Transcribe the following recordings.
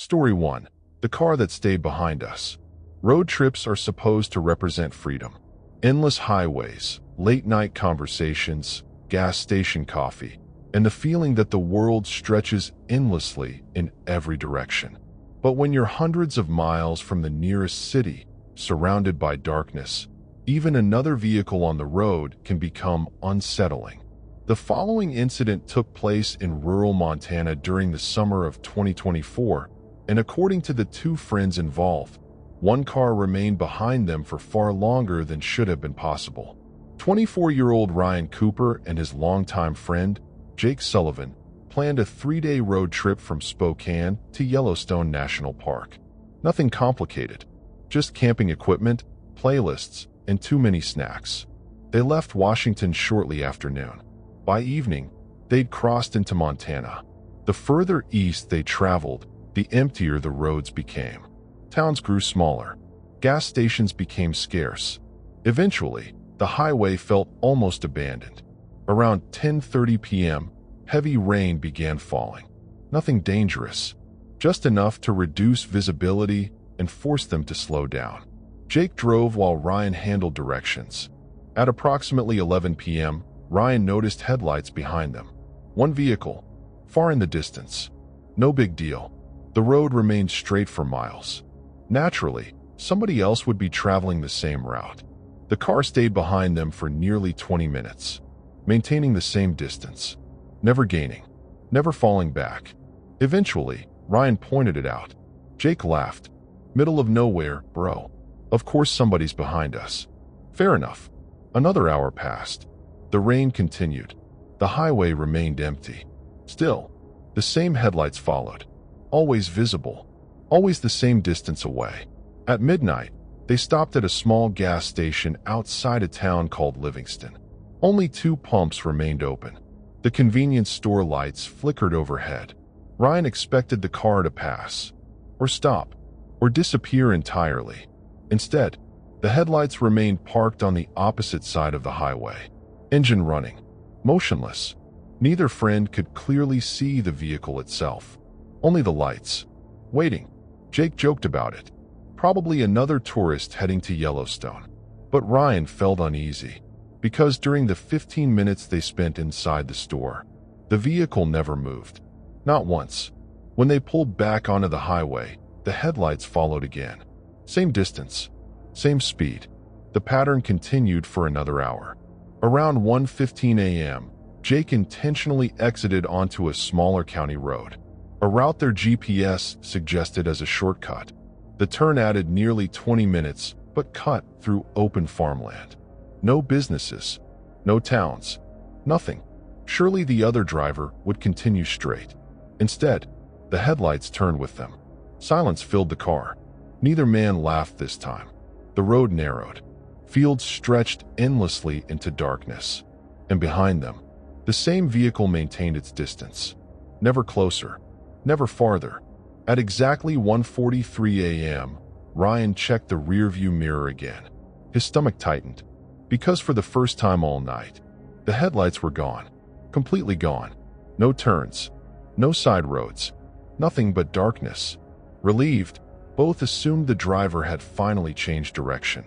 Story 1. The car that stayed behind us. Road trips are supposed to represent freedom. Endless highways, late-night conversations, gas station coffee, and the feeling that the world stretches endlessly in every direction. But when you're hundreds of miles from the nearest city, surrounded by darkness, even another vehicle on the road can become unsettling. The following incident took place in rural Montana during the summer of 2024, and according to the two friends involved, one car remained behind them for far longer than should have been possible. 24-year-old Ryan Cooper and his longtime friend, Jake Sullivan, planned a 3-day road trip from Spokane to Yellowstone National Park. Nothing complicated, just camping equipment, playlists, and too many snacks. They left Washington shortly after noon. By evening, they'd crossed into Montana. The further east they traveled, the emptier the roads became. Towns grew smaller. Gas stations became scarce. Eventually, the highway felt almost abandoned. Around 10:30 p.m., heavy rain began falling. Nothing dangerous, just enough to reduce visibility and force them to slow down. Jake drove while Ryan handled directions. At approximately 11 p.m., Ryan noticed headlights behind them. One vehicle, far in the distance. No big deal. The road remained straight for miles. Naturally, somebody else would be traveling the same route. The car stayed behind them for nearly 20 minutes, maintaining the same distance, never gaining, never falling back. Eventually, Ryan pointed it out. Jake laughed. Middle of nowhere, bro. Of course somebody's behind us. Fair enough. Another hour passed. The rain continued. The highway remained empty. Still, the same headlights followed. Always visible. Always the same distance away. At midnight, they stopped at a small gas station outside a town called Livingston. Only 2 pumps remained open. The convenience store lights flickered overhead. Ryan expected the car to pass, or stop, or disappear entirely. Instead, the headlights remained parked on the opposite side of the highway. Engine running, motionless. Neither friend could clearly see the vehicle itself. Only the lights. Waiting. Jake joked about it. Probably another tourist heading to Yellowstone. But Ryan felt uneasy, because during the 15 minutes they spent inside the store, the vehicle never moved. Not once. When they pulled back onto the highway, the headlights followed again. Same distance, same speed. The pattern continued for another hour. Around 1:15 a.m., Jake intentionally exited onto a smaller county road, a route their GPS suggested as a shortcut. The turn added nearly 20 minutes, but cut through open farmland. No businesses, no towns, nothing. Surely the other driver would continue straight. Instead, the headlights turned with them. Silence filled the car. Neither man laughed this time. The road narrowed. Fields stretched endlessly into darkness. And behind them, the same vehicle maintained its distance. Never closer, never farther. At exactly 1:43 a.m., Ryan checked the rearview mirror again. His stomach tightened, because for the first time all night, the headlights were gone. Completely gone. No turns, no side roads, nothing but darkness. Relieved, both assumed the driver had finally changed direction.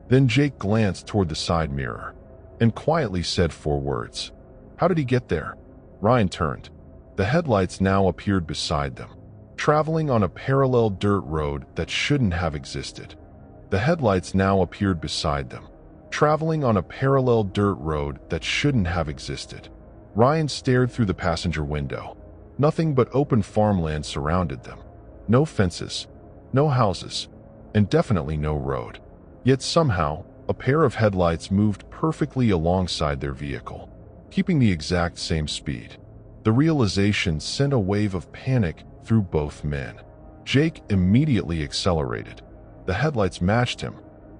Then Jake glanced toward the side mirror and quietly said 4 words. How did he get there? Ryan turned. The headlights now appeared beside them, traveling on a parallel dirt road that shouldn't have existed. The headlights now appeared beside them, traveling on a parallel dirt road that shouldn't have existed. Ryan stared through the passenger window. Nothing but open farmland surrounded them. No fences, no houses, and definitely no road. Yet somehow, a pair of headlights moved perfectly alongside their vehicle, keeping the exact same speed. The realization sent a wave of panic through both men. Jake immediately accelerated. The headlights matched him.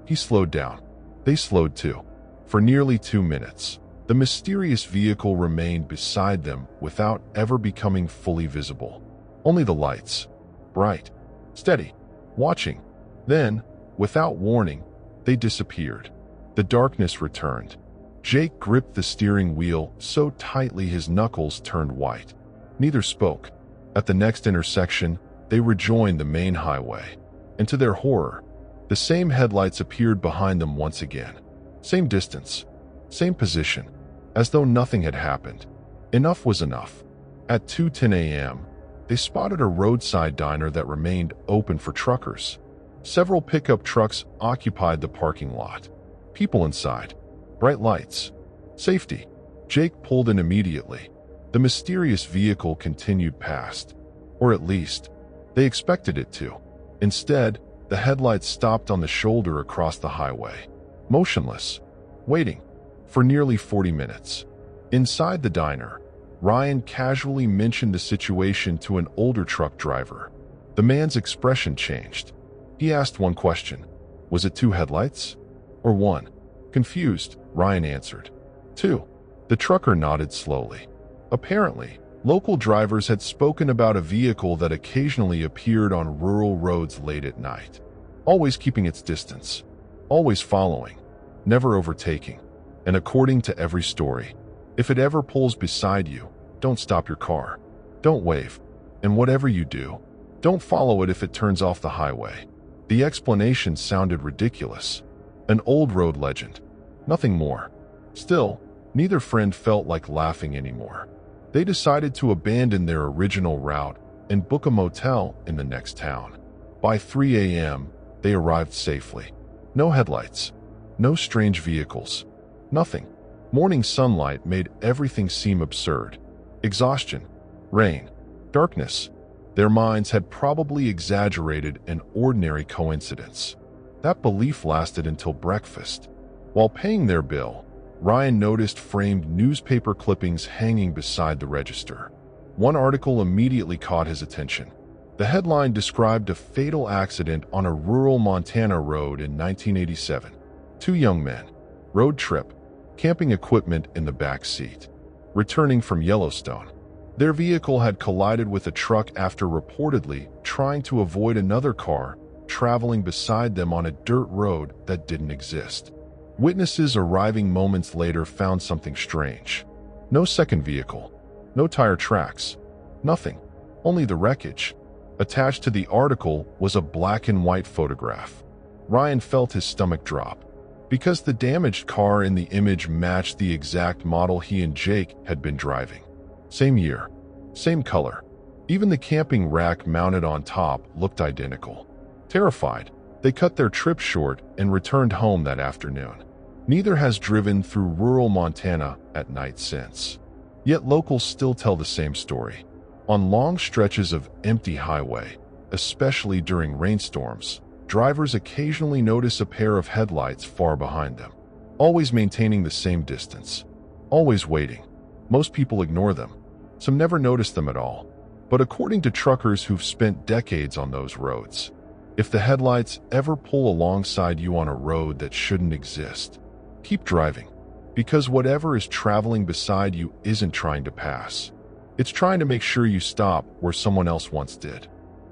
He slowed down. They slowed too. For nearly 2 minutes, the mysterious vehicle remained beside them without ever becoming fully visible. Only the lights. Bright. Steady. Watching. Then, without warning, they disappeared. The darkness returned. Jake gripped the steering wheel so tightly his knuckles turned white. Neither spoke. At the next intersection, they rejoined the main highway, and to their horror, the same headlights appeared behind them once again. Same distance, same position, as though nothing had happened. Enough was enough. At 2:10 a.m., they spotted a roadside diner that remained open for truckers. Several pickup trucks occupied the parking lot. People inside. Bright lights. Safety. Jake pulled in immediately. The mysterious vehicle continued past. Or at least, they expected it to. Instead, the headlights stopped on the shoulder across the highway. Motionless. Waiting. For nearly 40 minutes. Inside the diner, Ryan casually mentioned the situation to an older truck driver. The man's expression changed. He asked one question. Was it 2 headlights? Or 1? Confused, Ryan answered. 2. The trucker nodded slowly. Apparently, local drivers had spoken about a vehicle that occasionally appeared on rural roads late at night. Always keeping its distance. Always following. Never overtaking. And according to every story, if it ever pulls beside you, don't stop your car. Don't wave. And whatever you do, don't follow it if it turns off the highway. The explanation sounded ridiculous. An old road legend. Nothing more. Still, neither friend felt like laughing anymore. They decided to abandon their original route and book a motel in the next town. By 3 a.m., they arrived safely. No headlights. No strange vehicles. Nothing. Morning sunlight made everything seem absurd. Exhaustion. Rain. Darkness. Their minds had probably exaggerated an ordinary coincidence. That belief lasted until breakfast. While paying their bill, Ryan noticed framed newspaper clippings hanging beside the register. One article immediately caught his attention. The headline described a fatal accident on a rural Montana road in 1987. 2 young men. Road trip. Camping equipment in the back seat. Returning from Yellowstone. Their vehicle had collided with a truck after reportedly trying to avoid another car traveling beside them on a dirt road that didn't exist. Witnesses arriving moments later found something strange. No second vehicle. No tire tracks. Nothing. Only the wreckage. Attached to the article was a black and white photograph. Ryan felt his stomach drop. Because the damaged car in the image matched the exact model he and Jake had been driving. Same year. Same color. Even the camping rack mounted on top looked identical. Terrified, they cut their trip short and returned home that afternoon. Neither has driven through rural Montana at night since. Yet locals still tell the same story. On long stretches of empty highway, especially during rainstorms, drivers occasionally notice a pair of headlights far behind them. Always maintaining the same distance. Always waiting. Most people ignore them. Some never notice them at all. But according to truckers who've spent decades on those roads, if the headlights ever pull alongside you on a road that shouldn't exist, keep driving. Because whatever is traveling beside you isn't trying to pass. It's trying to make sure you stop where someone else once did.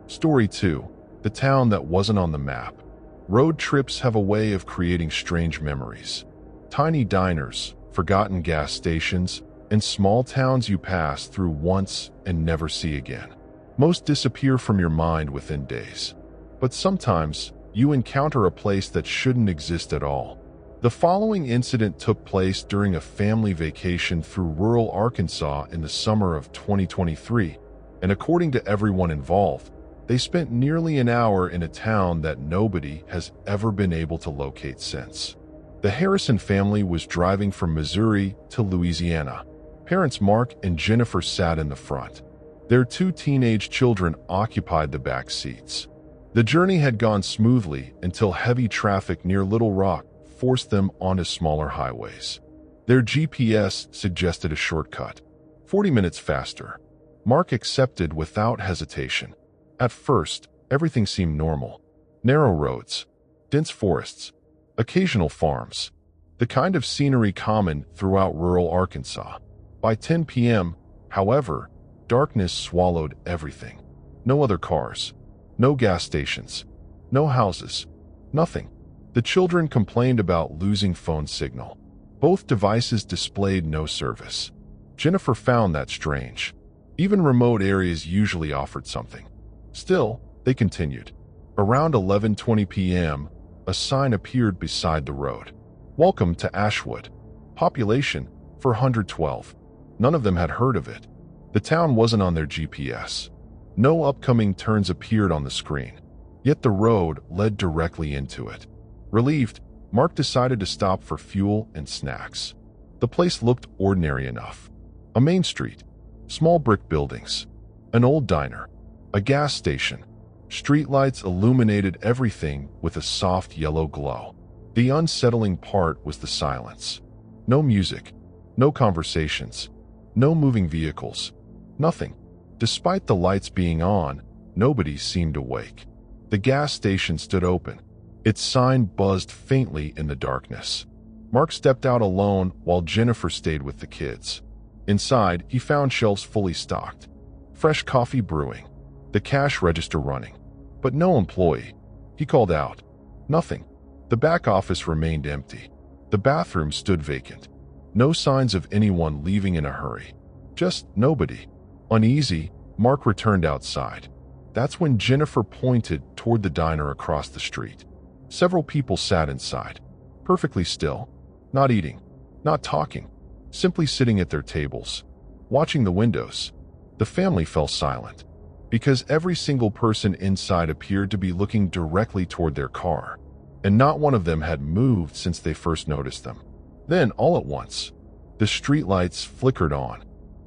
Story 2. The town that wasn't on the map. Road trips have a way of creating strange memories. Tiny diners, forgotten gas stations, and small towns you pass through once and never see again. Most disappear from your mind within days. But sometimes, you encounter a place that shouldn't exist at all. The following incident took place during a family vacation through rural Arkansas in the summer of 2023, and according to everyone involved, they spent nearly an hour in a town that nobody has ever been able to locate since. The Harrison family was driving from Missouri to Louisiana. Parents Mark and Jennifer sat in the front. Their 2 teenage children occupied the back seats. The journey had gone smoothly until heavy traffic near Little Rock forced them onto smaller highways. Their GPS suggested a shortcut. 40 minutes faster. Mark accepted without hesitation. At first, everything seemed normal. Narrow roads, dense forests, occasional farms. The kind of scenery common throughout rural Arkansas. By 10 p.m., however, darkness swallowed everything. No other cars. No gas stations. No houses. Nothing. The children complained about losing phone signal. Both devices displayed no service. Jennifer found that strange. Even remote areas usually offered something. Still, they continued. Around 11:20 p.m., a sign appeared beside the road. Welcome to Ashwood. Population 412. None of them had heard of it. The town wasn't on their GPS. No upcoming turns appeared on the screen. Yet the road led directly into it. Relieved, Mark decided to stop for fuel and snacks. The place looked ordinary enough. A main street, small brick buildings, an old diner, a gas station. Streetlights illuminated everything with a soft yellow glow. The unsettling part was the silence. No music, no conversations, no moving vehicles, nothing. Despite the lights being on, nobody seemed awake. The gas station stood open. Its sign buzzed faintly in the darkness. Mark stepped out alone while Jennifer stayed with the kids. Inside, he found shelves fully stocked. Fresh coffee brewing. The cash register running. But no employee. He called out. Nothing. The back office remained empty. The bathroom stood vacant. No signs of anyone leaving in a hurry. Just nobody. Uneasy, Mark returned outside. That's when Jennifer pointed toward the diner across the street. Several people sat inside, perfectly still, not eating, not talking, simply sitting at their tables, watching the windows. The family fell silent, because every single person inside appeared to be looking directly toward their car, and not one of them had moved since they first noticed them. Then, all at once, the streetlights flickered on.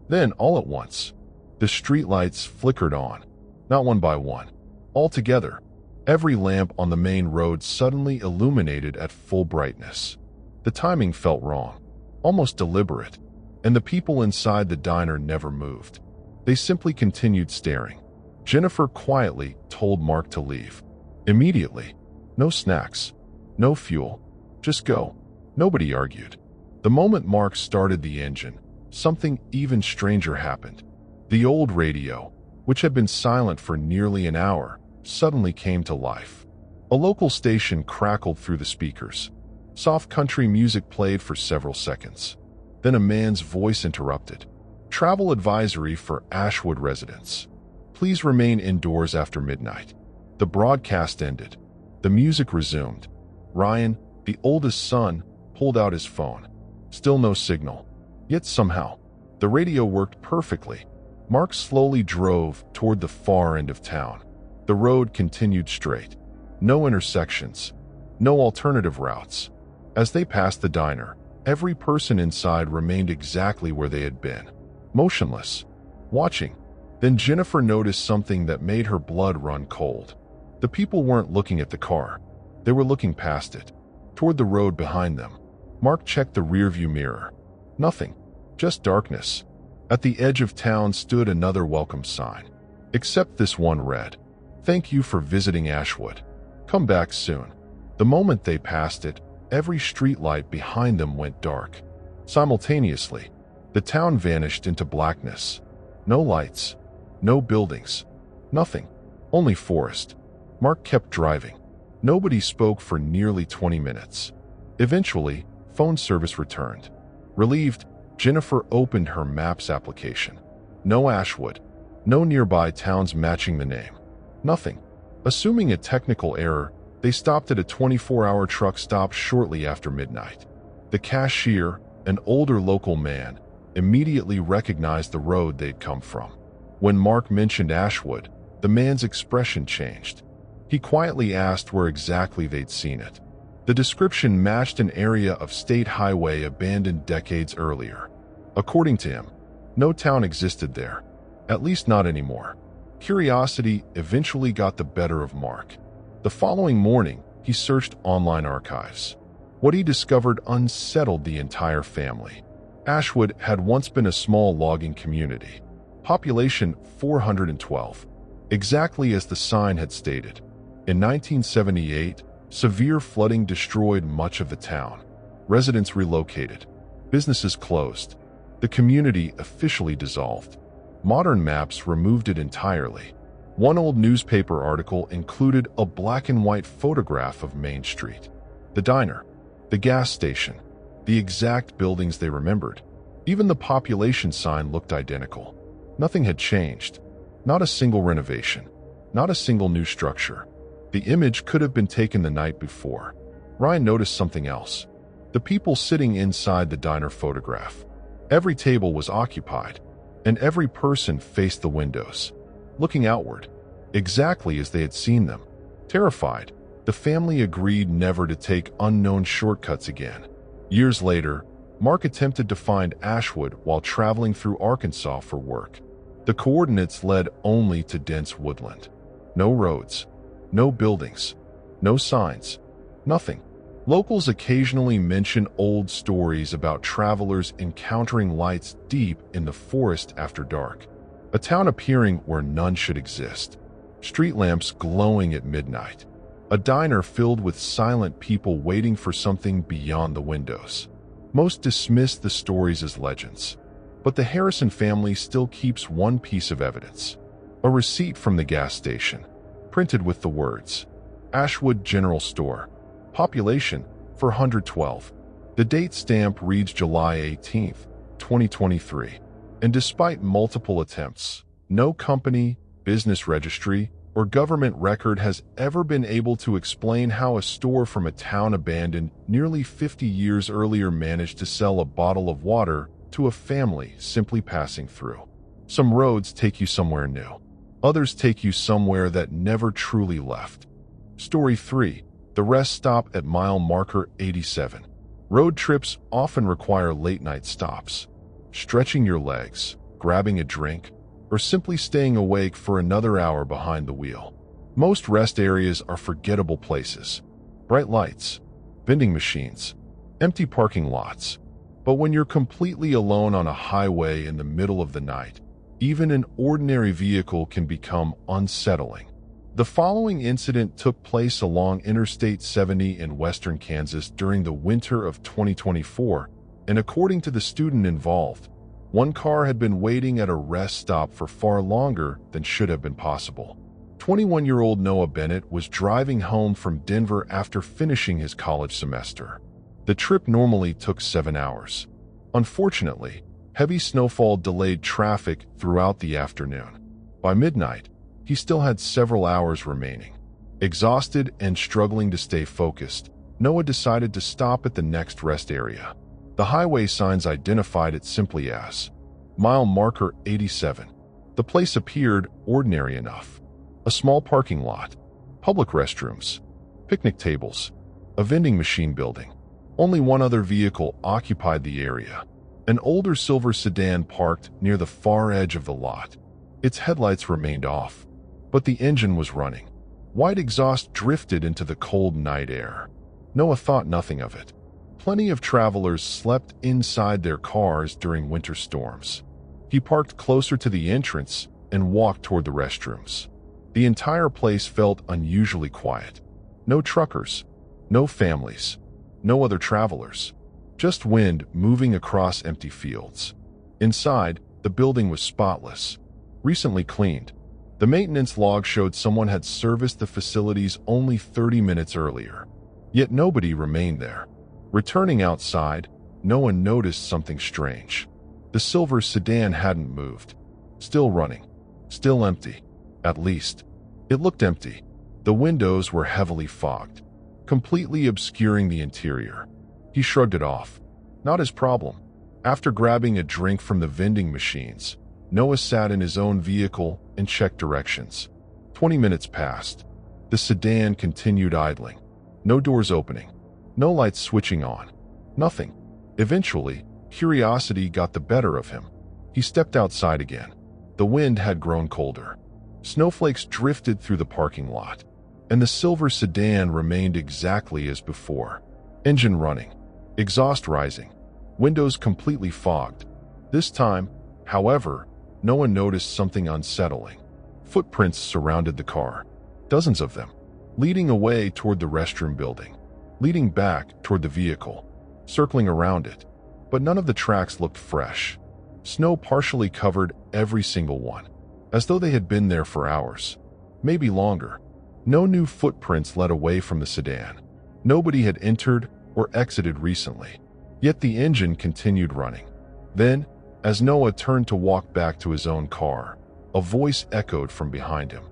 Then, all at once, the streetlights flickered on, not one by one, all together. Every lamp on the main road suddenly illuminated at full brightness. The timing felt wrong, almost deliberate, and the people inside the diner never moved. They simply continued staring. Jennifer quietly told Mark to leave. Immediately. No snacks, no fuel, just go. Nobody argued. The moment Mark started the engine, something even stranger happened. The old radio, which had been silent for nearly an hour, suddenly came to life. A local station crackled through the speakers. Soft country music played for several seconds. Then a man's voice interrupted. Travel advisory for Ashwood residents. Please remain indoors after midnight. The broadcast ended. The music resumed. Ryan, the oldest son, pulled out his phone. Still no signal. Yet somehow, the radio worked perfectly. Mark slowly drove toward the far end of town. The road continued straight. No intersections. No alternative routes. As they passed the diner, every person inside remained exactly where they had been. Motionless. Watching. Then Jennifer noticed something that made her blood run cold. The people weren't looking at the car. They were looking past it, toward the road behind them. Mark checked the rearview mirror. Nothing. Just darkness. At the edge of town stood another welcome sign. Except this one read, "Thank you for visiting Ashwood. Come back soon." The moment they passed it, every streetlight behind them went dark. Simultaneously, the town vanished into blackness. No lights, no buildings, nothing, only forest. Mark kept driving. Nobody spoke for nearly 20 minutes. Eventually, phone service returned. Relieved, Jennifer opened her Maps application. No Ashwood, no nearby towns matching the name. Nothing. Assuming a technical error, they stopped at a 24-hour truck stop shortly after midnight. The cashier, an older local man, immediately recognized the road they'd come from. When Mark mentioned Ashwood, the man's expression changed. He quietly asked where exactly they'd seen it. The description matched an area of state highway abandoned decades earlier. According to him, no town existed there, at least not anymore. Curiosity eventually got the better of Mark. The following morning, he searched online archives. What he discovered unsettled the entire family. Ashwood had once been a small logging community. Population 412, exactly as the sign had stated. In 1978, severe flooding destroyed much of the town. Residents relocated. Businesses closed. The community officially dissolved. Modern maps removed it entirely. One old newspaper article included a black and white photograph of Main Street. The diner, the gas station, the exact buildings they remembered. Even the population sign looked identical. Nothing had changed. Not a single renovation. Not a single new structure. The image could have been taken the night before. Ryan noticed something else. The people sitting inside the diner photograph. Every table was occupied, and every person faced the windows, looking outward, exactly as they had seen them. Terrified, the family agreed never to take unknown shortcuts again. Years later, Mark attempted to find Ashwood while traveling through Arkansas for work. The coordinates led only to dense woodland. No roads, no buildings, no signs, nothing. Locals occasionally mention old stories about travelers encountering lights deep in the forest after dark. A town appearing where none should exist. Street lamps glowing at midnight. A diner filled with silent people waiting for something beyond the windows. Most dismiss the stories as legends, but the Harrison family still keeps one piece of evidence. A receipt from the gas station, printed with the words, Ashwood General Store. Population, 412. The date stamp reads July 18, 2023. And despite multiple attempts, no company, business registry, or government record has ever been able to explain how a store from a town abandoned nearly 50 years earlier managed to sell a bottle of water to a family simply passing through. Some roads take you somewhere new. Others take you somewhere that never truly left. Story 3. The rest stop at mile marker 87. Road trips often require late-night stops. Stretching your legs, grabbing a drink, or simply staying awake for another hour behind the wheel. Most rest areas are forgettable places. Bright lights, vending machines, empty parking lots. But when you're completely alone on a highway in the middle of the night, even an ordinary vehicle can become unsettling. The following incident took place along Interstate 70 in western Kansas during the winter of 2024, and according to the student involved, one car had been waiting at a rest stop for far longer than should have been possible. 21-year-old Noah Bennett was driving home from Denver after finishing his college semester. The trip normally took 7 hours. Unfortunately, heavy snowfall delayed traffic throughout the afternoon. By midnight, he still had several hours remaining. Exhausted and struggling to stay focused, Noah decided to stop at the next rest area. The highway signs identified it simply as mile marker 87. The place appeared ordinary enough. A small parking lot, public restrooms, picnic tables, a vending machine building. Only one other vehicle occupied the area. An older silver sedan parked near the far edge of the lot. Its headlights remained off, but the engine was running. White exhaust drifted into the cold night air. Noah thought nothing of it. Plenty of travelers slept inside their cars during winter storms. He parked closer to the entrance and walked toward the restrooms. The entire place felt unusually quiet. No truckers, no families, no other travelers. Just wind moving across empty fields. Inside, the building was spotless, recently cleaned. The maintenance log showed someone had serviced the facilities only 30 minutes earlier. Yet nobody remained there. Returning outside, Noah noticed something strange. The silver sedan hadn't moved. Still running. Still empty. At least, it looked empty. The windows were heavily fogged, completely obscuring the interior. He shrugged it off. Not his problem. After grabbing a drink from the vending machines, Noah sat in his own vehicle and checked directions. 20 minutes passed. The sedan continued idling. No doors opening. No lights switching on. Nothing. Eventually, curiosity got the better of him. He stepped outside again. The wind had grown colder. Snowflakes drifted through the parking lot, and the silver sedan remained exactly as before. Engine running. Exhaust rising. Windows completely fogged. This time, however, Noah noticed something unsettling. Footprints surrounded the car. Dozens of them. Leading away toward the restroom building. Leading back toward the vehicle, circling around it. But none of the tracks looked fresh. Snow partially covered every single one, as though they had been there for hours, maybe longer. No new footprints led away from the sedan. Nobody had entered or exited recently. Yet the engine continued running. Then, as Noah turned to walk back to his own car, a voice echoed from behind him.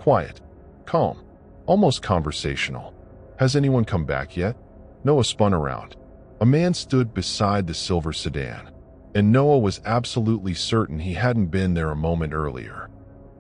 Quiet, calm, almost conversational. Has anyone come back yet? Noah spun around. A man stood beside the silver sedan, and Noah was absolutely certain he hadn't been there a moment earlier.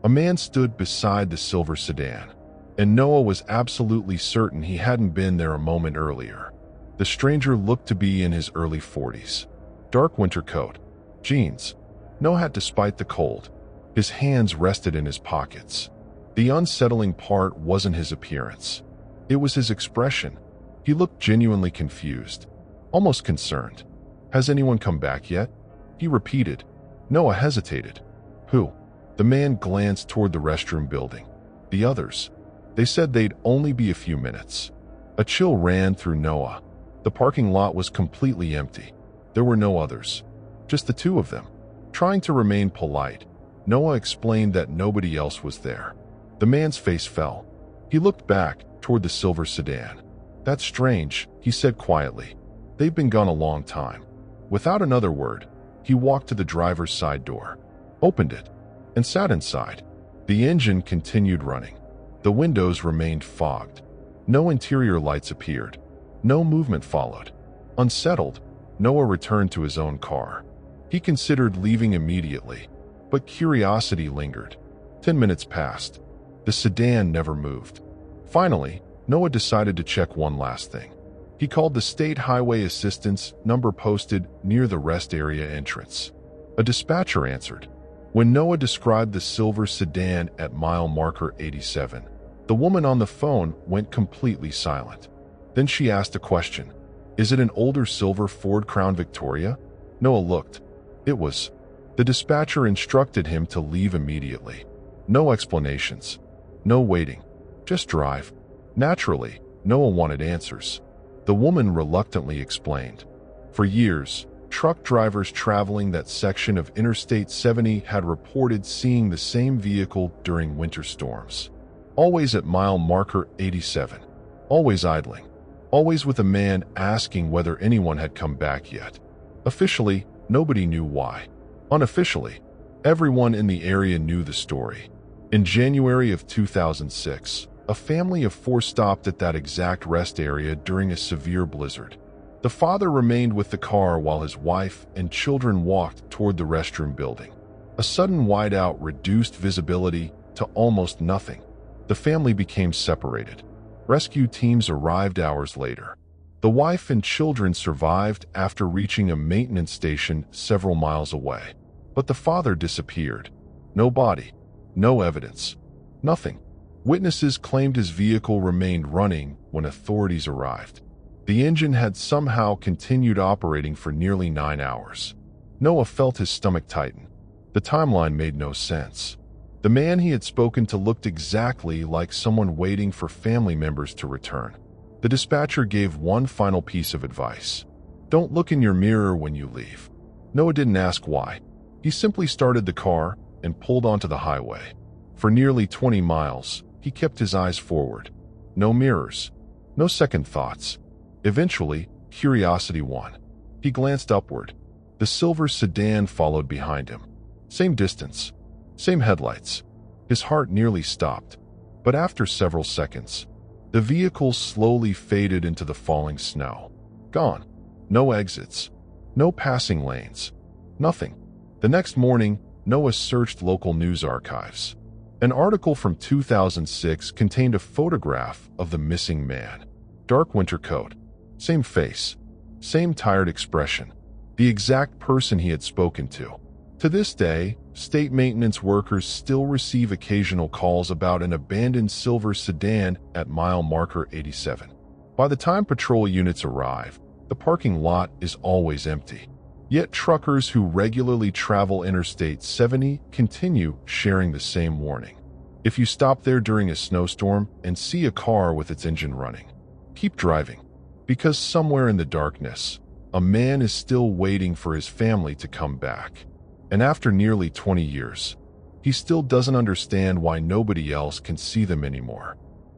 A man stood beside the silver sedan, and Noah was absolutely certain he hadn't been there a moment earlier. The stranger looked to be in his early 40s. Dark winter coat, jeans, no hat despite the cold. His hands rested in his pockets. The unsettling part wasn't his appearance. It was his expression. He looked genuinely confused, almost concerned. Has anyone come back yet? He repeated. Noah hesitated. Who? The man glanced toward the restroom building. The others. They said they'd only be a few minutes. A chill ran through Noah. The parking lot was completely empty. There were no others. Just the two of them. Trying to remain polite, Noah explained that nobody else was there. The man's face fell. He looked back toward the silver sedan. That's strange, he said quietly. They've been gone a long time. Without another word, he walked to the driver's side door, opened it, and sat inside. The engine continued running. The windows remained fogged. No interior lights appeared. No movement followed. Unsettled, Noah returned to his own car. He considered leaving immediately, but curiosity lingered. 10 minutes passed. The sedan never moved. Finally, Noah decided to check one last thing. He called the State Highway Assistance number posted near the rest area entrance. A dispatcher answered. When Noah described the silver sedan at mile marker 87, the woman on the phone went completely silent. Then she asked a question. Is it an older silver Ford Crown Victoria? Noah looked. It was. The dispatcher instructed him to leave immediately. No explanations. No waiting. Just drive. Naturally, Noah wanted answers. The woman reluctantly explained. For years, truck drivers traveling that section of Interstate 70 had reported seeing the same vehicle during winter storms. Always at mile marker 87. Always idling. Always with a man asking whether anyone had come back yet. Officially, nobody knew why. Unofficially, everyone in the area knew the story. In January of 2006, a family of 4 stopped at that exact rest area during a severe blizzard. The father remained with the car while his wife and children walked toward the restroom building. A sudden whiteout reduced visibility to almost nothing. The family became separated. Rescue teams arrived hours later. The wife and children survived after reaching a maintenance station several miles away. But the father disappeared. No body. No evidence. Nothing. Witnesses claimed his vehicle remained running when authorities arrived. The engine had somehow continued operating for nearly 9 hours. Noah felt his stomach tighten. The timeline made no sense. The man he had spoken to looked exactly like someone waiting for family members to return. The dispatcher gave one final piece of advice. Don't look in your mirror when you leave. Noah didn't ask why. He simply started the car and pulled onto the highway. For nearly 20 miles, he kept his eyes forward. No mirrors. No second thoughts. Eventually, curiosity won. He glanced upward. The silver sedan followed behind him. Same distance. Same headlights. His heart nearly stopped. But after several seconds, the vehicle slowly faded into the falling snow. Gone. No exits. No passing lanes. Nothing. The next morning, Noah searched local news archives. An article from 2006 contained a photograph of the missing man. Dark winter coat. Same face. Same tired expression. The exact person he had spoken to. To this day, state maintenance workers still receive occasional calls about an abandoned silver sedan at mile marker 87. By the time patrol units arrive, the parking lot is always empty. Yet truckers who regularly travel Interstate 70 continue sharing the same warning. If you stop there during a snowstorm and see a car with its engine running, keep driving. Because somewhere in the darkness, a man is still waiting for his family to come back. And after nearly 20 years, he still doesn't understand why nobody else can see them anymore.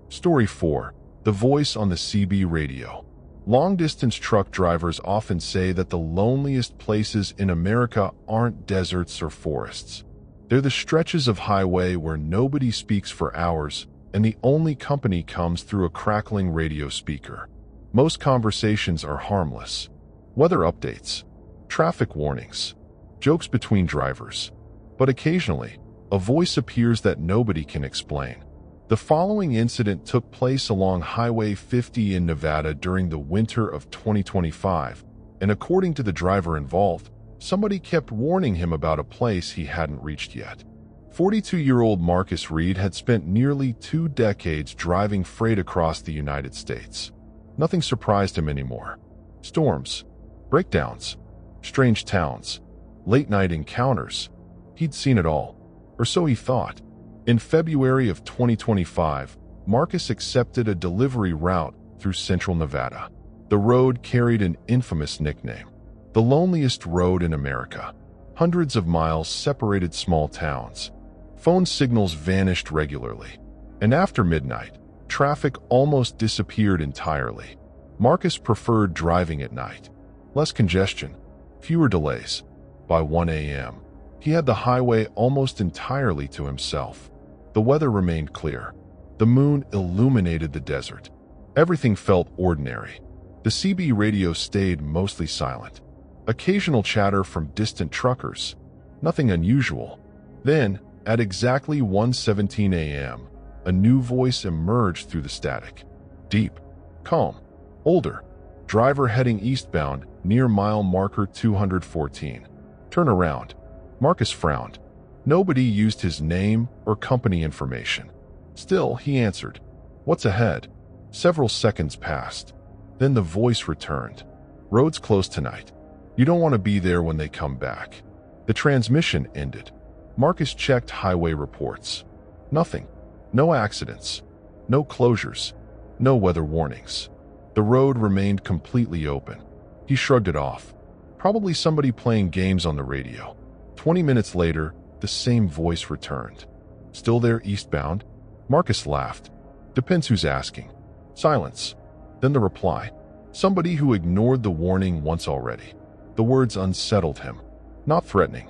Story 4. The Voice on the CB Radio. Long-distance truck drivers often say that the loneliest places in America aren't deserts or forests. They're the stretches of highway where nobody speaks for hours and the only company comes through a crackling radio speaker. Most conversations are harmless. Weather updates, traffic warnings, jokes between drivers. But occasionally, a voice appears that nobody can explain. The following incident took place along Highway 50 in Nevada during the winter of 2025, and according to the driver involved, somebody kept warning him about a place he hadn't reached yet. 42-year-old Marcus Reed had spent nearly 2 decades driving freight across the United States. Nothing surprised him anymore. Storms, breakdowns, strange towns, late-night encounters. He'd seen it all, or so he thought. In February of 2025, Marcus accepted a delivery route through central Nevada. The road carried an infamous nickname, the loneliest road in America. Hundreds of miles separated small towns. Phone signals vanished regularly, and after midnight, traffic almost disappeared entirely. Marcus preferred driving at night. Less congestion, fewer delays. By 1 a.m., he had the highway almost entirely to himself. The weather remained clear. The moon illuminated the desert. Everything felt ordinary. The CB radio stayed mostly silent. Occasional chatter from distant truckers. Nothing unusual. Then, at exactly 1:17 a.m., a new voice emerged through the static. Deep, calm, older. Driver heading eastbound near mile marker 214. Turn around. Marcus frowned. Nobody used his name or company information. Still, he answered, "What's ahead?" Several seconds passed. Then the voice returned. "Road's closed tonight. You don't want to be there when they come back." The transmission ended. Marcus checked highway reports. Nothing. No accidents. No closures. No weather warnings. The road remained completely open. He shrugged it off. Probably somebody playing games on the radio. 20 minutes later, the same voice returned. "Still there eastbound?" Marcus laughed. "Depends who's asking." Silence. Then the reply. Somebody who ignored the warning once already. The words unsettled him. Not threatening.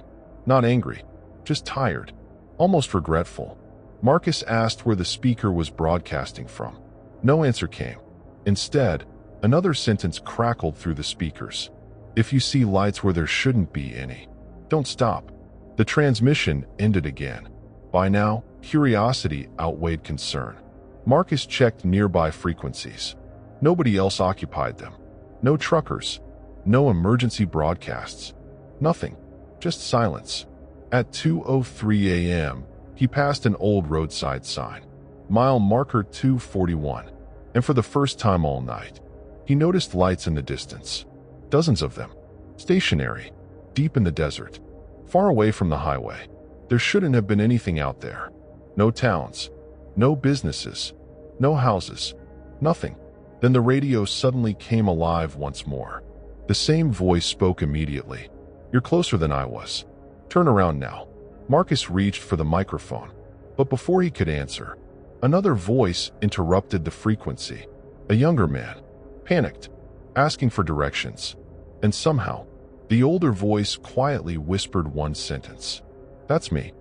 Not angry. Just tired. Almost regretful. Marcus asked where the speaker was broadcasting from. No answer came. Instead, another sentence crackled through the speakers. "If you see lights where there shouldn't be any, don't stop." The transmission ended again. By now, curiosity outweighed concern. Marcus checked nearby frequencies. Nobody else occupied them. No truckers. No emergency broadcasts. Nothing. Just silence. At 2:03 a.m., he passed an old roadside sign. Mile marker 241. And for the first time all night, he noticed lights in the distance. Dozens of them. Stationary. Deep in the desert. Far away from the highway. There shouldn't have been anything out there. No towns. No businesses. No houses. Nothing. Then the radio suddenly came alive once more. The same voice spoke immediately. "You're closer than I was. Turn around now." Marcus reached for the microphone. But before he could answer, another voice interrupted the frequency. A younger man. Panicked. Asking for directions. And somehow, the older voice quietly whispered one sentence. "That's me.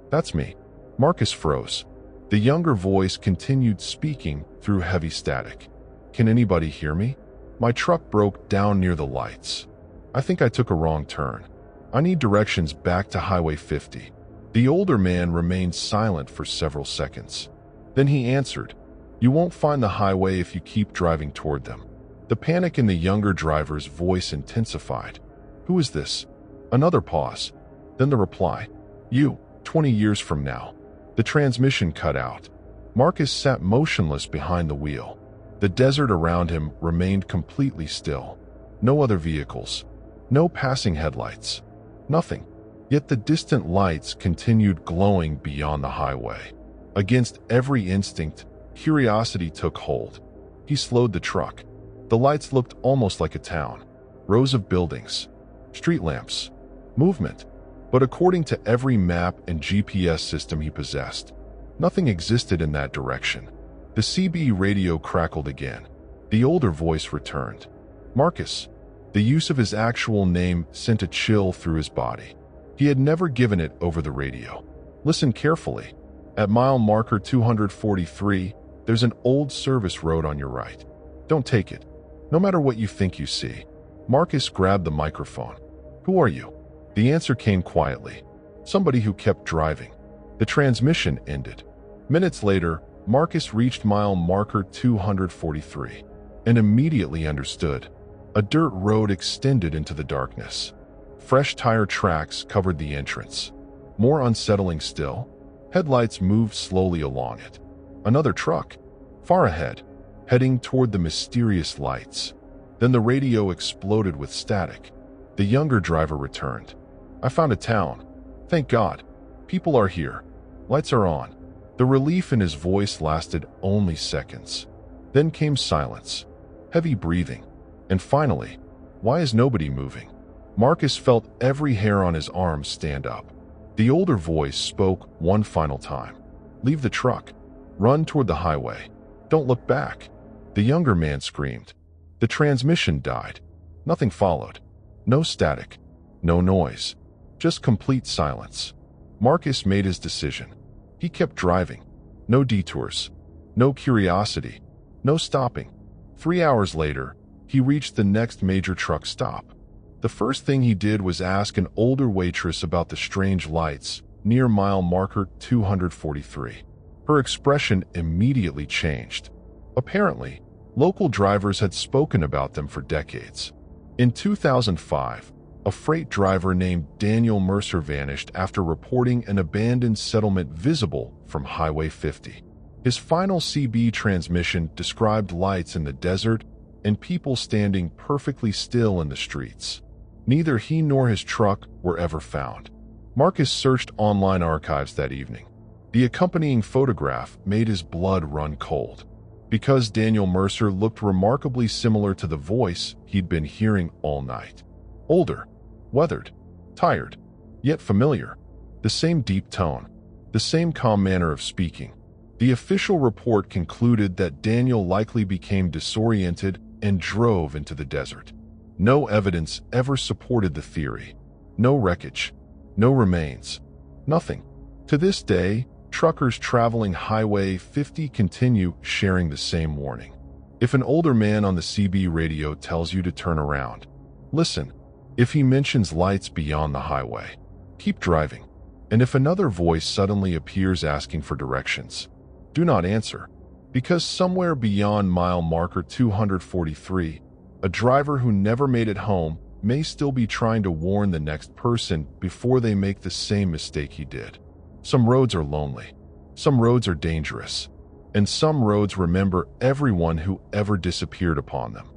That's me." Marcus froze. The younger voice continued speaking through heavy static. "Can anybody hear me? My truck broke down near the lights. I think I took a wrong turn. I need directions back to Highway 50. The older man remained silent for several seconds. Then he answered, "You won't find the highway if you keep driving toward them." The panic in the younger driver's voice intensified. "Who is this?" Another pause. Then the reply, "You, 20 years from now." The transmission cut out. Marcus sat motionless behind the wheel. The desert around him remained completely still. No other vehicles. No passing headlights. Nothing. Yet the distant lights continued glowing beyond the highway. Against every instinct, curiosity took hold. He slowed the truck. The lights looked almost like a town. Rows of buildings. Street lamps. Movement. But according to every map and GPS system he possessed, nothing existed in that direction. The CB radio crackled again. The older voice returned. "Marcus." The use of his actual name sent a chill through his body. He had never given it over the radio. Listen carefully. At mile marker 243, there's an old service road on your right. Don't take it, no matter what you think you see. Marcus grabbed the microphone. Who are you? The answer came quietly. Somebody who kept driving. The transmission ended. Minutes later, Marcus reached mile marker 243 and immediately understood. A dirt road extended into the darkness. Fresh tire tracks covered the entrance. More unsettling still, headlights moved slowly along it. Another truck, far ahead, heading toward the mysterious lights. Then the radio exploded with static. The younger driver returned. I found a town. Thank God. People are here. Lights are on. The relief in his voice lasted only seconds. Then came silence, heavy breathing, and finally, why is nobody moving? Marcus felt every hair on his arm stand up. The older voice spoke one final time. Leave the truck. Run toward the highway. Don't look back. The younger man screamed. The transmission died. Nothing followed. No static. No noise. Just complete silence. Marcus made his decision. He kept driving. No detours. No curiosity. No stopping. 3 hours later, he reached the next major truck stop. The first thing he did was ask an older waitress about the strange lights near mile marker 243. Her expression immediately changed. Apparently, local drivers had spoken about them for decades. In 2005, a freight driver named Daniel Mercer vanished after reporting an abandoned settlement visible from Highway 50. His final CB transmission described lights in the desert and people standing perfectly still in the streets. Neither he nor his truck were ever found. Marcus searched online archives that evening. The accompanying photograph made his blood run cold. Because Daniel Mercer looked remarkably similar to the voice he'd been hearing all night. Older, weathered, tired, yet familiar. The same deep tone, the same calm manner of speaking. The official report concluded that Daniel likely became disoriented and drove into the desert. No evidence ever supported the theory. No wreckage, no remains, nothing. To this day, truckers traveling Highway 50 continue sharing the same warning. If an older man on the CB radio tells you to turn around, listen. If he mentions lights beyond the highway, keep driving. And if another voice suddenly appears asking for directions, do not answer. Because somewhere beyond mile marker 243, a driver who never made it home may still be trying to warn the next person before they make the same mistake he did. Some roads are lonely, some roads are dangerous, and some roads remember everyone who ever disappeared upon them.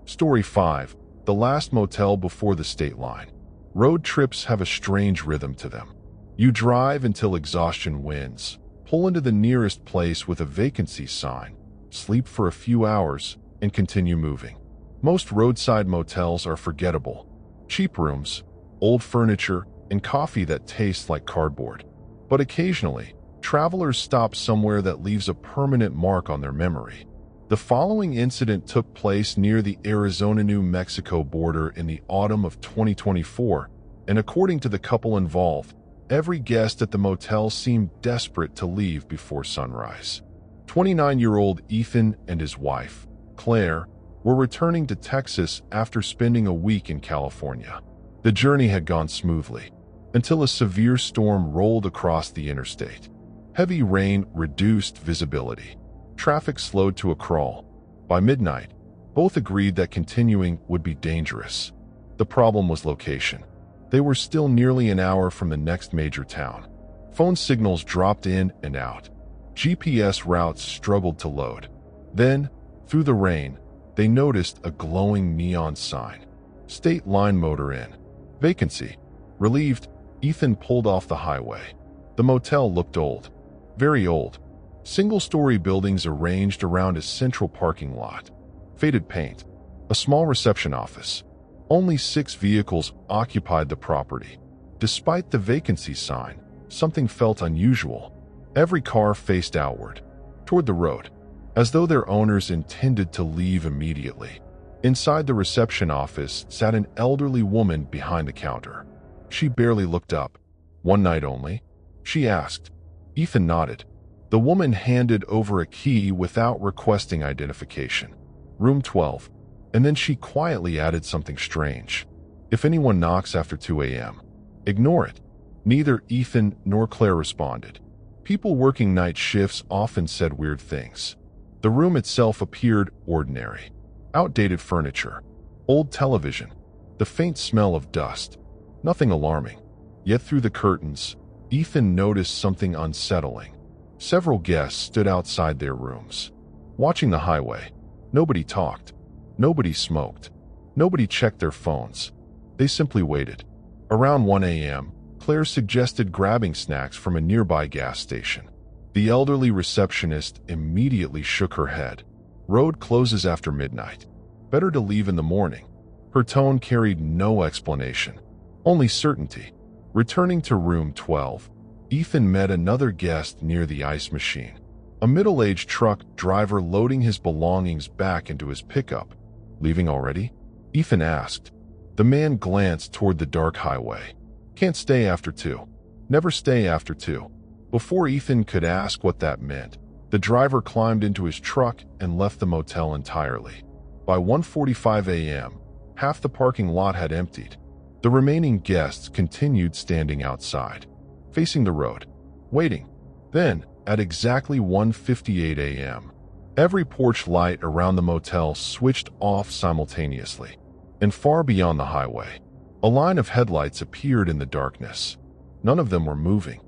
Story 5. The last motel before the state line. Road trips have a strange rhythm to them. You drive until exhaustion wins, pull into the nearest place with a vacancy sign, sleep for a few hours, and continue moving. Most roadside motels are forgettable. Cheap rooms, old furniture, and coffee that tastes like cardboard. But occasionally, travelers stop somewhere that leaves a permanent mark on their memory. The following incident took place near the Arizona-New Mexico border in the autumn of 2024, and according to the couple involved, every guest at the motel seemed desperate to leave before sunrise. 29-year-old Ethan and his wife, Claire, were returning to Texas after spending a week in California. The journey had gone smoothly, until a severe storm rolled across the interstate. Heavy rain reduced visibility. Traffic slowed to a crawl. By midnight, both agreed that continuing would be dangerous. The problem was location. They were still nearly an hour from the next major town. Phone signals dropped in and out. GPS routes struggled to load. Then, through the rain, they noticed a glowing neon sign. State line motor in. Vacancy. Relieved, Ethan pulled off the highway. The motel looked old. Very old. Single-story buildings arranged around a central parking lot. Faded paint. A small reception office. Only 6 vehicles occupied the property. Despite the vacancy sign, something felt unusual. Every car faced outward, toward the road, as though their owners intended to leave immediately. Inside the reception office sat an elderly woman behind the counter. She barely looked up. One night only. she asked. Ethan nodded. The woman handed over a key without requesting identification. Room 12. And then she quietly added something strange. If anyone knocks after 2 a.m., ignore it. Neither Ethan nor Claire responded. People working night shifts often said weird things. The room itself appeared ordinary. Outdated furniture, old television, the faint smell of dust. Nothing alarming. Yet through the curtains, Ethan noticed something unsettling. Several guests stood outside their rooms, watching the highway. Nobody talked. Nobody smoked. Nobody checked their phones. They simply waited. Around 1 a.m., Claire suggested grabbing snacks from a nearby gas station. The elderly receptionist immediately shook her head. Road closes after midnight. Better to leave in the morning. Her tone carried no explanation, only certainty. Returning to room 12, Ethan met another guest near the ice machine. A middle-aged truck driver loading his belongings back into his pickup. Leaving already? Ethan asked. The man glanced toward the dark highway. Can't stay after 2. Never stay after 2. Before Ethan could ask what that meant, the driver climbed into his truck and left the motel entirely. By 1:45 a.m., half the parking lot had emptied. The remaining guests continued standing outside, facing the road, waiting. Then, at exactly 1:58 a.m., every porch light around the motel switched off simultaneously. And far beyond the highway, a line of headlights appeared in the darkness. None of them were moving.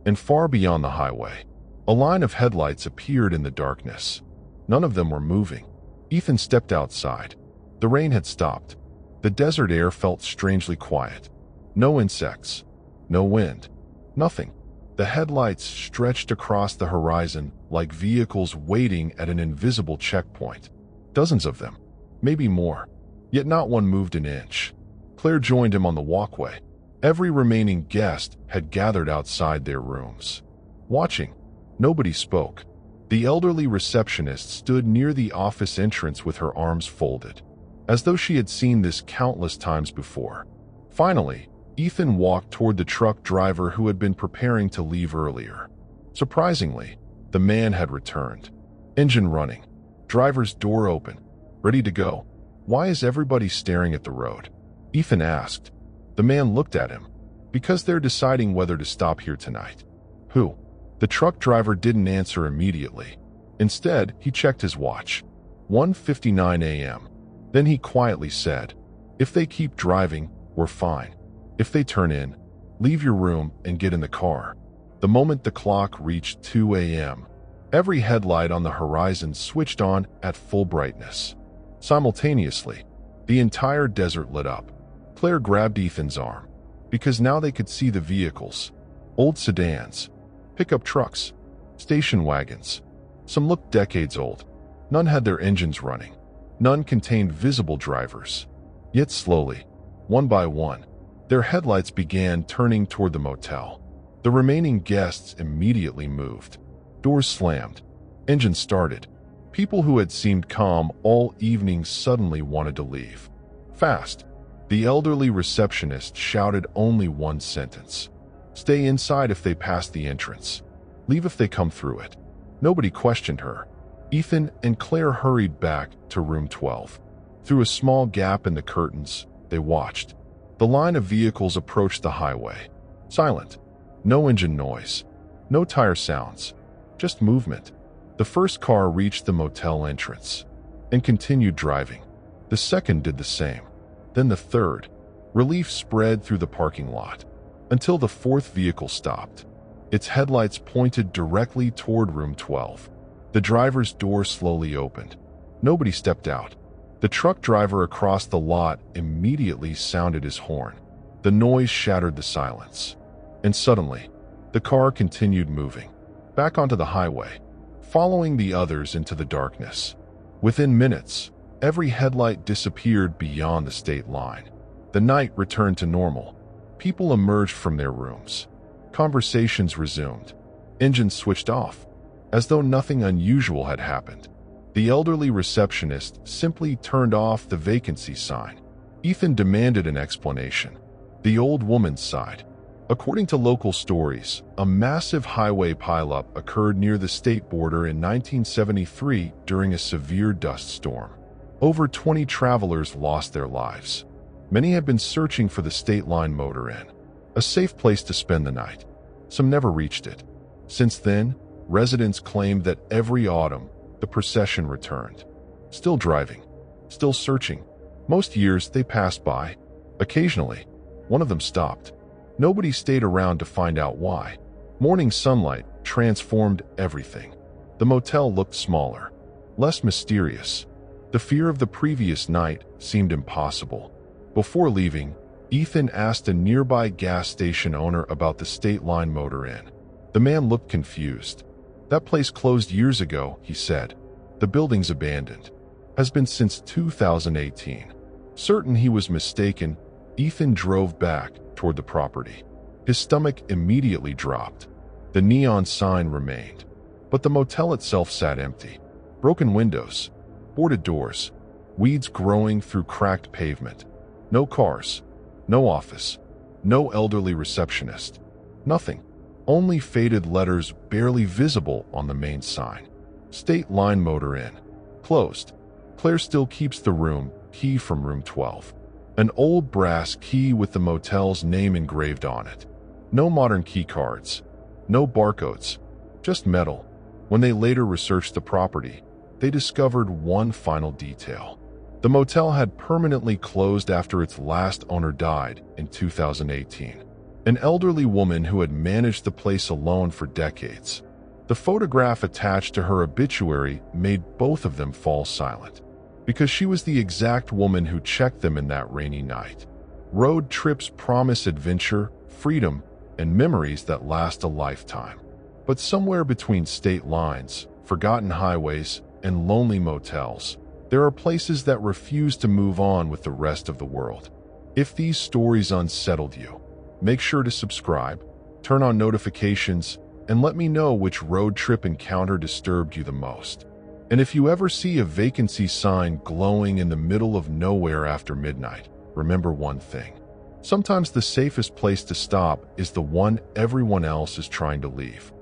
And far beyond the highway, a line of headlights appeared in the darkness. None of them were moving. Ethan stepped outside. The rain had stopped. The desert air felt strangely quiet. No insects. No wind. Nothing. The headlights stretched across the horizon like vehicles waiting at an invisible checkpoint. Dozens of them. Maybe more. Yet not one moved an inch. Claire joined him on the walkway. Every remaining guest had gathered outside their rooms. Watching. Nobody spoke. The elderly receptionist stood near the office entrance with her arms folded, as though she had seen this countless times before. Finally, Ethan walked toward the truck driver who had been preparing to leave earlier. Surprisingly, the man had returned. Engine running. Driver's door open. Ready to go. Why is everybody staring at the road? Ethan asked. The man looked at him. Because they're deciding whether to stop here tonight. Who? The truck driver didn't answer immediately. Instead, he checked his watch. 1:59 a.m. Then he quietly said, if they keep driving, we're fine. If they turn in, leave your room and get in the car. The moment the clock reached 2 a.m., every headlight on the horizon switched on at full brightness. Simultaneously, the entire desert lit up. Claire grabbed Ethan's arm, because now they could see the vehicles. Old sedans, pickup trucks, station wagons. Some looked decades old. None had their engines running. None contained visible drivers. Yet slowly, one by one, their headlights began turning toward the motel. The remaining guests immediately moved. Doors slammed. Engines started. People who had seemed calm all evening suddenly wanted to leave. Fast. The elderly receptionist shouted only one sentence. Stay inside if they pass the entrance. Leave if they come through it. Nobody questioned her. Ethan and Claire hurried back to room 12. Through a small gap in the curtains, they watched. The line of vehicles approached the highway. Silent. No engine noise. No tire sounds. Just movement. The first car reached the motel entrance and continued driving. The second did the same. Then the third. Relief spread through the parking lot until the fourth vehicle stopped. Its headlights pointed directly toward room 12. The driver's door slowly opened. Nobody stepped out. The truck driver across the lot immediately sounded his horn. The noise shattered the silence. And suddenly, the car continued moving, back onto the highway, following the others into the darkness. Within minutes, every headlight disappeared beyond the state line. The night returned to normal. People emerged from their rooms. Conversations resumed. Engines switched off, as though nothing unusual had happened. The elderly receptionist simply turned off the vacancy sign. Ethan demanded an explanation. The old woman sighed. According to local stories, a massive highway pileup occurred near the state border in 1973 during a severe dust storm. Over 20 travelers lost their lives. Many had been searching for the state line motor inn, a safe place to spend the night. Some never reached it. Since then, residents claimed that every autumn, the procession returned. Still driving, still searching. Most years they passed by. Occasionally, one of them stopped. Nobody stayed around to find out why. Morning sunlight transformed everything. The motel looked smaller, less mysterious. The fear of the previous night seemed impossible. Before leaving, Ethan asked a nearby gas station owner about the State Line Motor Inn. The man looked confused. "That place closed years ago," he said. "The building's abandoned. Has been since 2018. Certain he was mistaken, Ethan drove back toward the property. His stomach immediately dropped. The neon sign remained, but the motel itself sat empty. Broken windows, boarded doors, weeds growing through cracked pavement. No cars, no office, no elderly receptionist. Nothing. Only faded letters barely visible on the main sign. State Line Motor Inn. Closed. Claire still keeps the room key from room 12. An old brass key with the motel's name engraved on it. No modern key cards. No barcodes. Just metal. When they later researched the property, they discovered one final detail. The motel had permanently closed after its last owner died in 2018. An elderly woman who had managed the place alone for decades. The photograph attached to her obituary made both of them fall silent, because she was the exact woman who checked them in that rainy night. Road trips promise adventure, freedom, and memories that last a lifetime. But somewhere between state lines, forgotten highways, and lonely motels, there are places that refuse to move on with the rest of the world. If these stories unsettled you, make sure to subscribe, turn on notifications, and let me know which road trip encounter disturbed you the most. And if you ever see a vacancy sign glowing in the middle of nowhere after midnight, remember one thing. Sometimes the safest place to stop is the one everyone else is trying to leave.